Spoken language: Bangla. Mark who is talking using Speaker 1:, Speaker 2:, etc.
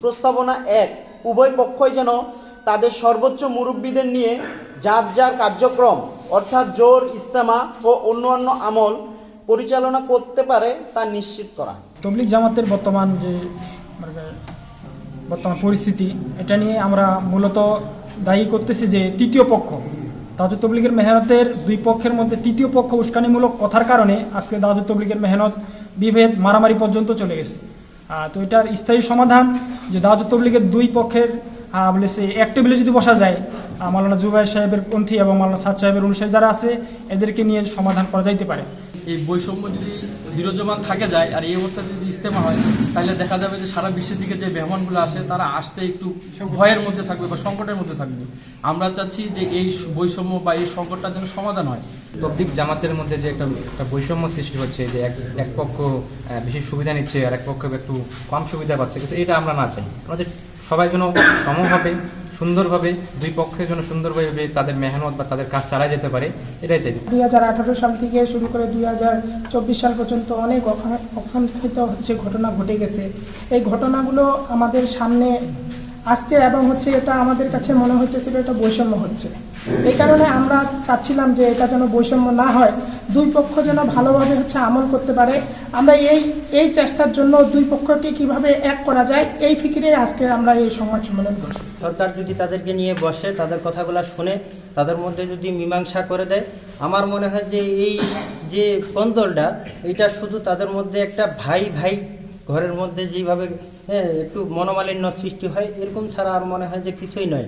Speaker 1: প্রস্তাবনা ১, উভয় পক্ষই যেন তাদের সর্বোচ্চ মুরব্বীদের নিয়ে যার যার কার্যক্রম অর্থাৎ জোর, ইজতেমা ও অন্যান্য আমল পরিচালনা করতে পারে তা নিশ্চিত করা।
Speaker 2: তবলিগ জামাতের বর্তমান পরিস্থিতি, এটা নিয়ে আমরা মূলত দায়ী করতেছি যে তৃতীয় পক্ষ, দাওয়াত তবলিগের মেহনতের দুই পক্ষের মধ্যে তৃতীয় পক্ষ উস্কানিমূলক কথার কারণে আজকে দাওয়াত তবলিগের মেহনত বিভেদ, মারামারি পর্যন্ত চলে গেছে। তো এটার স্থায়ী সমাধান যে দাওয়াত তবলিগের দুই পক্ষের বলেছে এক টেবিলে যদি বসা যায়, মাওলানা জুবাইর সাহেবের পন্থী এবং মাওলানা সাদ সাহেবের অনুসারী যারা আছে এদেরকে নিয়ে সমাধান করা যাইতে পারে।
Speaker 3: এই বৈষম্য যদি বিরাজমান থাকে যায় আর এই অবস্থায় যদি ইজতেমা হয়, তাহলে দেখা যাবে যে সারা বিশ্বের দিকে যে মেহমানগুলো আসে তারা আসতে একটু ভয়ের মধ্যে থাকবে বা সংকটের মধ্যে থাকবে। আমরা চাচ্ছি যে এই বৈষম্য বা এই সংকটটা যেন সমাধান হয়।
Speaker 4: তবলিগ জামাতের মধ্যে যে একটা বৈষম্য সৃষ্টি হচ্ছে, যে এক পক্ষ বেশি সুবিধা নিচ্ছে আর এক পক্ষ একটু কম সুবিধা পাচ্ছে, এটা আমরা না চাই। আমাদের সবাই যেন সমভাবে সুন্দরভাবে দুই পক্ষের জন্য সুন্দরভাবে তাদের মেহনত বা তাদের কাজ চালায় যেতে পারে, এটাই চাই।
Speaker 5: 2018 সাল থেকে শুরু করে 2024 সাল পর্যন্ত অনেক অকাঙ্ক্ষিত ঘটনা ঘটে গেছে। এই ঘটনাগুলো আমাদের সামনে আসছে এবং এটা আমাদের কাছে মনে হইতেছিল এটা বৈষম্য হচ্ছে। এই কারণে আমরা চাচ্ছিলাম যে এটা যেন বৈষম্য না হয়, দুই পক্ষ যেন ভালোভাবে আমল করতে পারে। আমরা এই চেষ্টার জন্য দুই পক্ষকে কিভাবে এক করা যায় এই ফিকিরে আজকে আমরা এই সংবাদ সম্মেলন করছি।
Speaker 6: সরকার যদি তাদেরকে নিয়ে বসে, তাদের কথাগুলো শুনে, তাদের মধ্যে যদি মীমাংসা করে দেয়, আমার মনে হয় যে এই যে কোন্দলটা, এটা শুধু তাদের মধ্যে একটা ভাই ভাই ঘরের মধ্যে যেভাবে একটু মনোমালিন্য সৃষ্টি হয়, এরকম ছাড়া আর মনে হয় যে কিছুই নয়।